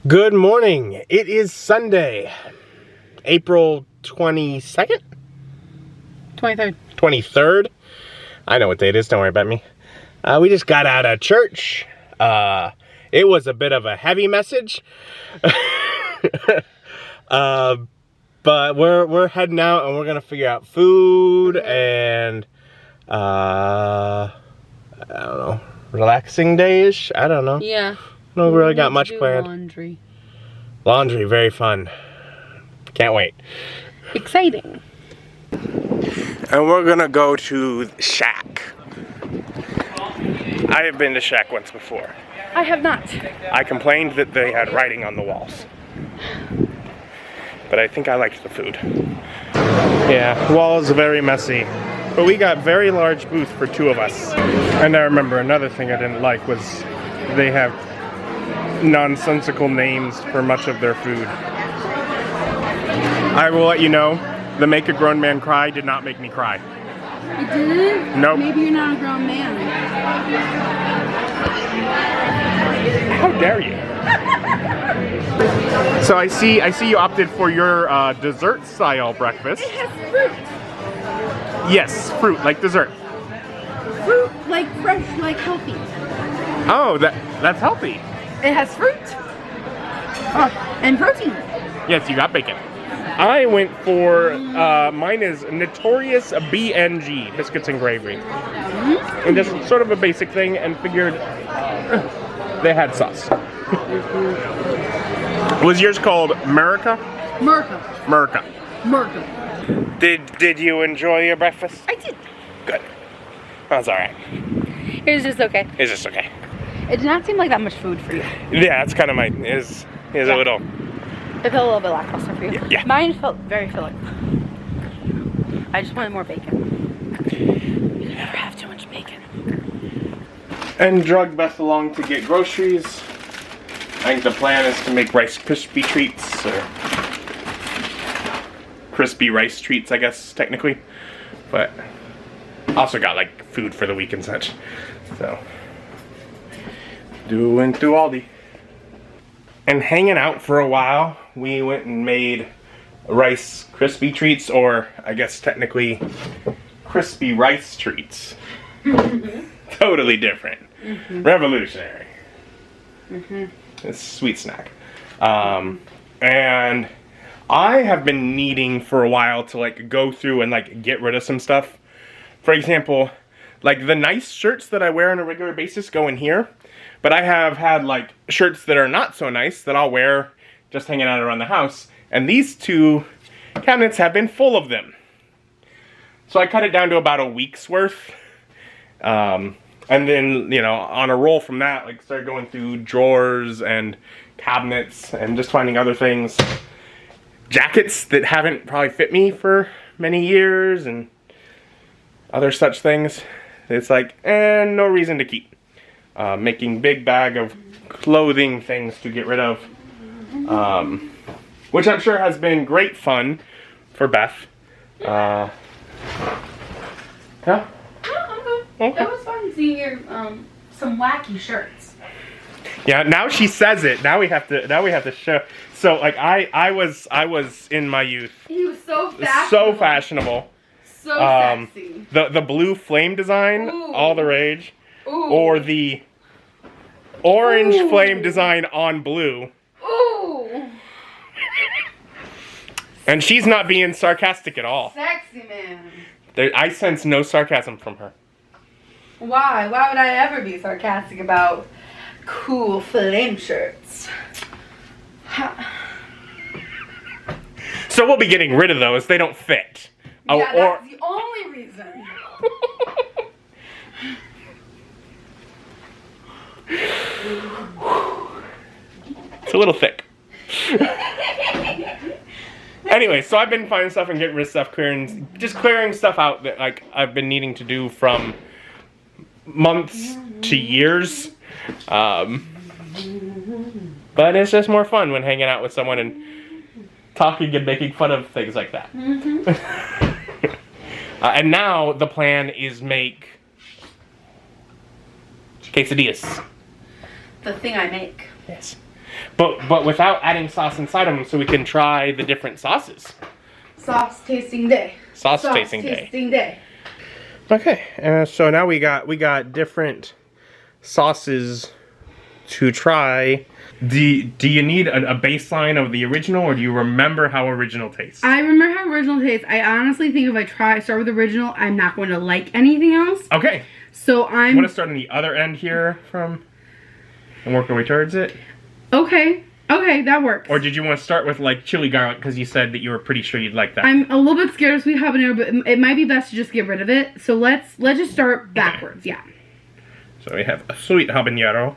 Good morning. It is Sunday, April 22nd? 23rd. 23rd. I know what day it is. Don't worry about me. We just got out of church. It was a bit of a heavy message. But we're heading out and we're going to figure out food and, I don't know, relaxing day-ish? I don't know. Yeah. No, really got much planned. Laundry, very fun. Can't wait. exciting. And we're gonna go to Shack. I have been to Shack once before. I have not. I complained that they had writing on the walls. But I think I liked the food. Yeah, the wall is very messy. But we got very large booth for two of us. And I remember another thing I didn't like was they have nonsensical names for much of their food. I will let you know, the Make a Grown Man Cry did not make me cry. It didn't? Nope. Maybe you're not a grown man. How dare you? So I see you opted for your dessert style breakfast. It has fruit. Yes, fruit, like dessert. Fruit, like fresh, like healthy. Oh, that's healthy. It has fruit. Oh, and protein. Yes, you got bacon. I went for, mine is Notorious BNG, biscuits and gravy. And just sort of a basic thing, and figured they had sauce. Was yours called America? Merca. America. Merca. Did you enjoy your breakfast? I did. Good. That's alright. It was just okay. It's just okay. It did not seem like that much food for you. Yeah, that's kind of my, is a little. It felt a little bit lackluster for you. Yeah. Mine felt very filling. I just wanted more bacon. You can never have too much bacon. And drug Beth along to get groceries. I think the plan is to make Rice Krispie treats, or crispy rice treats, I guess, technically. But also got like food for the week and such. So, went to Aldi. And hanging out for a while, we went and made Rice Krispie treats, or I guess technically crispy rice treats. Totally different. Revolutionary. It's a sweet snack. And I have been needing for a while to like go through and like get rid of some stuff. For example, like the nice shirts that I wear on a regular basis go in here. But I have had like shirts that are not so nice that I'll wear just hanging out around the house. And these two cabinets have been full of them. So I cut it down to about a week's worth. And then, you know, on a roll from that, like started going through drawers and cabinets and just finding other things. Jackets that haven't probably fit me for many years and other such things. It's like, no reason to keep. Making big bag of clothing things to get rid of. Which I'm sure has been great fun for Beth. Yeah? It was fun seeing your some wacky shirts. Yeah, now she says it. Now we have to show. So like I was in my youth. He was so fashionable. So fashionable. So sexy. The blue flame design, Ooh. all the rage. Ooh. Or the orange Ooh. flame design on blue. Ooh. And she's not being sarcastic at all. Sexy man. I sense no sarcasm from her. Why? Why would I ever be sarcastic about cool flame shirts? So we'll be getting rid of those. They don't fit. Yeah, that's the only reason. It's a little thick. Anyway, so I've been finding stuff and getting rid of stuff, clearing stuff out that like I've been needing to do from months to years. But it's just more fun when hanging out with someone and talking and making fun of things like that. And now the plan is make quesadillas. The thing I make. Yes. But without adding sauce inside them, so we can try the different sauces. Sauce tasting day. Sauce tasting day. Okay, so now we got different sauces to try. Do you need a baseline of the original, or do you remember how original tastes? I remember how original tastes. I honestly think if I start with original, I'm not going to like anything else. Okay. So I'm going to start on the other end here and work our way towards it. Okay. Okay, that works. Or did you want to start with like chili garlic because you said that you were pretty sure you'd like that? I'm a little bit scared of sweet habanero, but it might be best to just get rid of it. So let's just start backwards. Okay. Yeah. So we have a sweet habanero.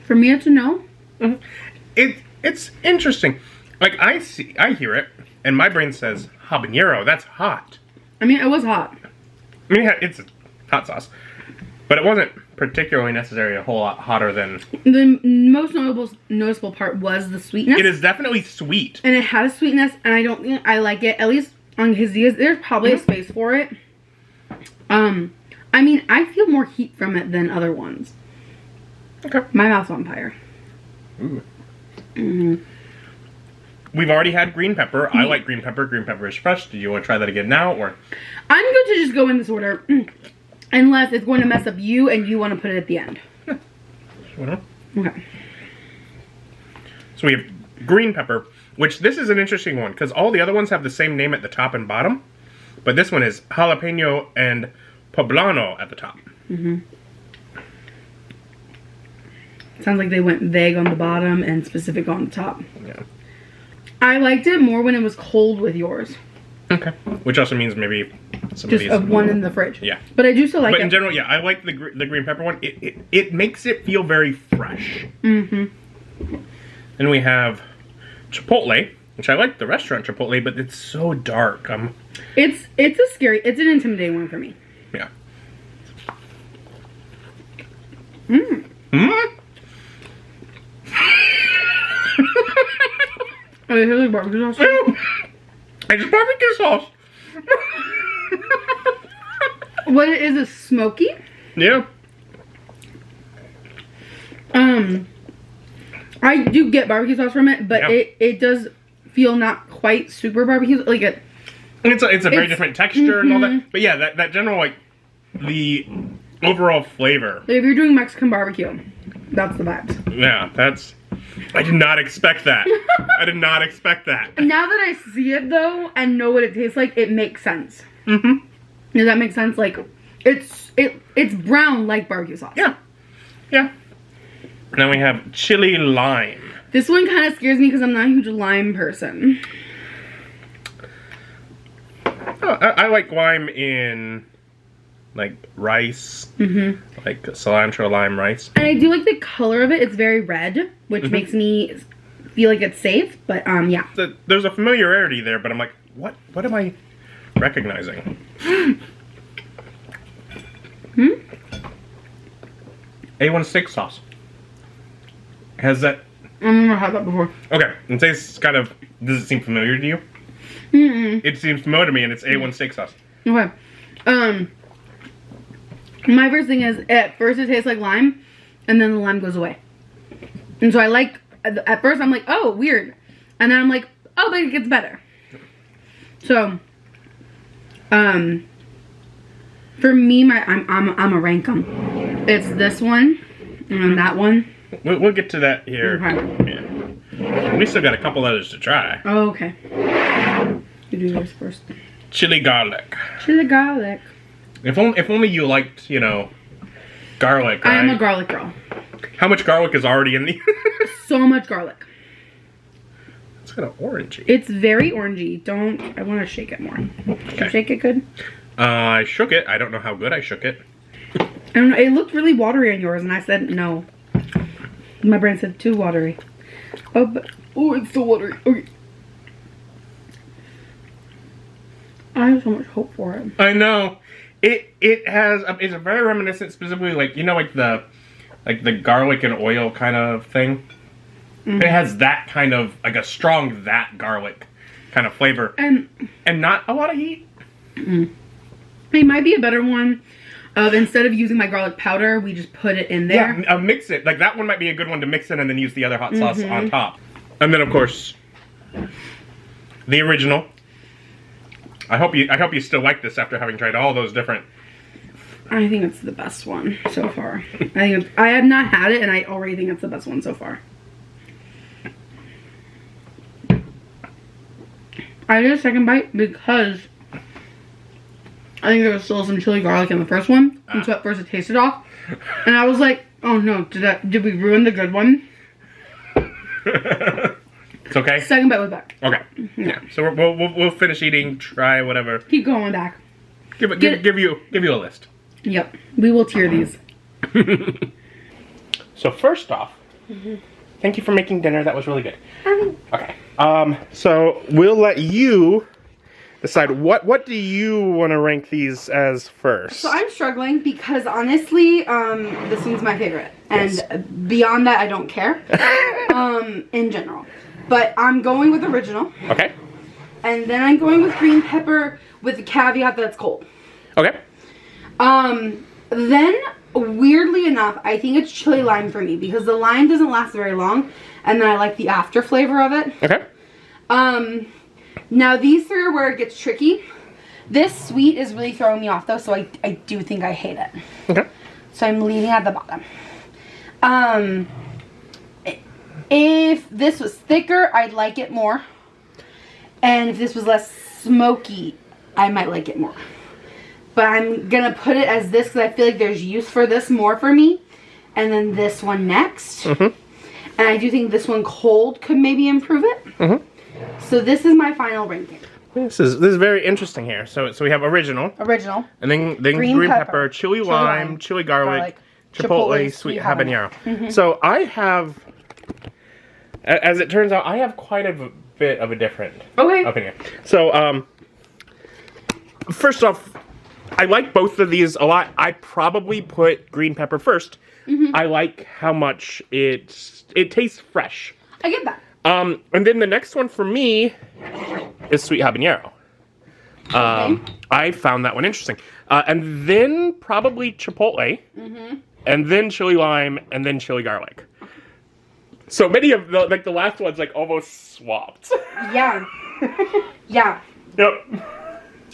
For me, it's a no. Mm-hmm. It's interesting. Like I hear it, and my brain says habanero. That's hot. I mean, it was hot. I mean, it's a hot sauce, but it wasn't particularly necessarily a whole lot hotter than. The most noticeable part was the sweetness. It is definitely sweet, and it had a sweetness, and I don't think I like it. At least on quesadillas, there's probably a space for it. I mean, I feel more heat from it than other ones. Okay. My mouth's on fire. Ooh. Mm-hmm. We've already had green pepper. I like green pepper. Green pepper is fresh. Do you want to try that again now, or? I'm going to just go in this order, unless it's going to mess up you and you want to put it at the end. Sure. Okay. So we have green pepper, which this is an interesting one because all the other ones have the same name at the top and bottom, but this one is jalapeno and poblano at the top. Mm-hmm. Sounds like they went vague on the bottom and specific on the top. Yeah. I liked it more when it was cold with yours. Okay. Which also means maybe some just of these. One in the fridge. Yeah. But I do still like it. But in general, yeah, I like the green pepper one. It makes it feel very fresh. Mm-hmm. And we have chipotle, which I like the restaurant chipotle, but it's so dark. It's an intimidating one for me. Yeah. Mmm. Mmm. Oh, it like barbecue sauce? It's barbecue sauce. What it is smoky. Yeah. I do get barbecue sauce from it, but yeah. it does feel not quite super barbecue. Like it's a very different texture and all that. But yeah, that general like the overall flavor. If you're doing Mexican barbecue, that's the vibes. Yeah, I did not expect that. I did not expect that. Now that I see it though and know what it tastes like, it makes sense. Mm-hmm. Does that make sense? Like it's brown like barbecue sauce. Yeah. Yeah. Now we have chili lime. This one kind of scares me because I'm not a huge lime person. Oh, I like lime in like rice, like cilantro lime rice. And I do like the color of it. It's very red, which makes me feel like it's safe. But yeah. There's a familiarity there, but I'm like, what am I recognizing? A1 steak sauce. Has that? I've never had that before. Okay, it tastes kind of. Does it seem familiar to you? It seems familiar to me, and it's A1 steak sauce. Okay. My first thing is, at first it tastes like lime, and then the lime goes away. And so I like, at first I'm like, oh, weird. And then I'm like, oh, but it gets better. So, for me, I'm a rank 'em. It's this one, and that one. We'll get to that here. Okay. Yeah. We still got a couple others to try. Oh, okay. You do yours first. Chili garlic. Chili garlic. If only you liked, garlic, right? I am a garlic girl. How much garlic is already in the... So much garlic. It's kind of orangey. It's very orangey. I want to shake it more. Okay. Did you shake it good? I shook it. I don't know how good I shook it. I don't know. It looked really watery on yours, and I said no. My brain said too watery. Oh, it's so watery. Okay. I have so much hope for it. I know. It has. It's very reminiscent, specifically like the garlic and oil kind of thing. It has that kind of like a strong garlic kind of flavor, and not a lot of heat. It might be a better one. of instead of using my garlic powder, we just put it in there. Yeah, mix it. Like that one might be a good one to mix in and then use the other hot sauce on top. And then of course, the original. I hope you still like this after having tried all those different. I think it's the best one so far. I have not had it, and I already think it's the best one so far. I did a second bite because I think there was still some chili garlic in the first one, and so at first it tasted off, and I was like, "Oh no, did we ruin the good one?" It's okay. Second bite was back. Okay. Yeah. So we'll finish eating. Try whatever. Keep going back. Give you a list. Yep. We will tier these. So first off, thank you for making dinner. That was really good. Okay. So we'll let you decide what do you want to rank these as first. So I'm struggling because honestly, this one's my favorite, and beyond that, I don't care. In general, but I'm going with original. Okay. And then I'm going with green pepper with the caveat that it's cold. Okay. Then weirdly enough, I think it's chili lime for me because the lime doesn't last very long, and then I like the after flavor of it. Okay. Now these three are where it gets tricky. This sweet is really throwing me off though, so I do think I hate it. Okay. So I'm leaving it at the bottom. If this was thicker, I'd like it more. And if this was less smoky, I might like it more. But I'm going to put it as this because I feel like there's use for this more for me. And then this one next. And I do think this one cold could maybe improve it. So this is my final ranking. This is very interesting here. So we have original. Original. And then green pepper, chili lime, chili garlic, chipotle, sweet habanero. So I have, as it turns out, I have quite a bit of a different opinion. So first off, I like both of these a lot. I probably put green pepper first. I like how much it tastes fresh. I get that. And then the next one for me is sweet habanero. I found that one interesting. And then probably chipotle. And then chili lime, and then chili garlic. So many of the last ones almost swapped. Yeah. Yeah. Yep.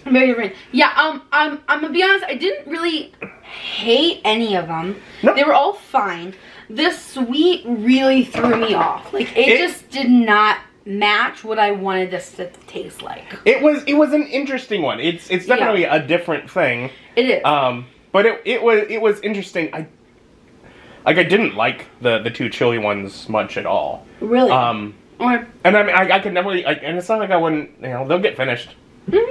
Very different. Yeah, I'm gonna be honest, I didn't really hate any of them. Nope. They were all fine. The sweet really threw me off. Like, it just did not match what I wanted this to taste like. It was an interesting one. It's definitely a different thing. It is. But it was interesting. I didn't like the two chili ones much at all. Really? Okay. And I mean, I could never, and it's not like I wouldn't, they'll get finished.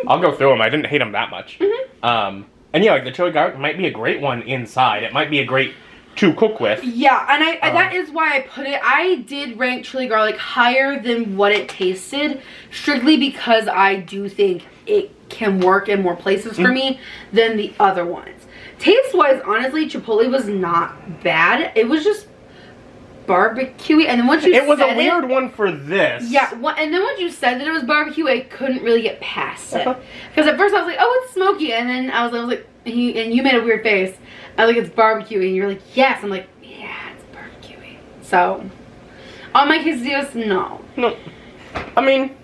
I'll go through them. I didn't hate them that much. And yeah, like the chili garlic might be a great one inside. It might be a great to cook with. Yeah, and that is why I put it. I did rank chili garlic higher than what it tasted, strictly because I do think it can work in more places for me than the other ones. Taste-wise, honestly, chipotle was not bad. It was just barbecue-y, and then once you said it was a weird one for this. Yeah, and then once you said that it was barbecue, I couldn't really get past it. Because at first I was like, oh, it's smoky, and then I was like, and you made a weird face. I was like, it's barbecue, and you're like, yes. I'm like, yeah, it's barbecue-y. So, on my quesadillas, no. No. I mean,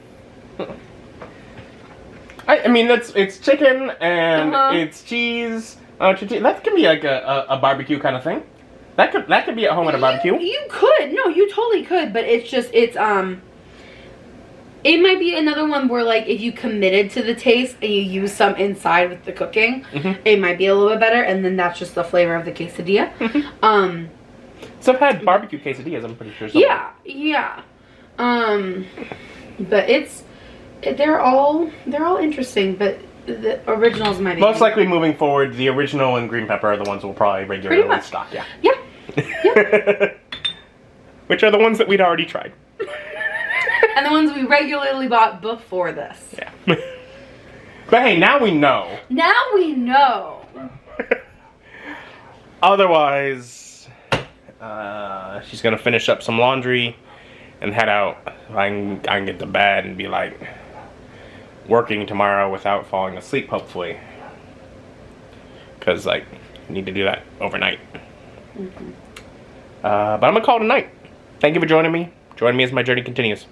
it's chicken and it's cheese. That can be like a barbecue kind of thing. That could be at home at a barbecue. You could. No, you totally could. But it's just, it might be another one where, like, if you committed to the taste and you use some inside with the cooking, it might be a little bit better. And then that's just the flavor of the quesadilla. So I've had barbecue quesadillas, I'm pretty sure. Somewhere. Yeah. But they're all interesting, but the originals might be most likely moving forward, the original and green pepper are the ones we'll probably regularly stock. Yeah. Which are the ones that we'd already tried. And the ones we regularly bought before this. Yeah. But hey, now we know. Now we know. Otherwise, she's gonna finish up some laundry and head out. I can get to bed and be like working tomorrow without falling asleep, hopefully. Because, like, need to do that overnight. But I'm gonna call it a night. Thank you for joining me. Join me as my journey continues.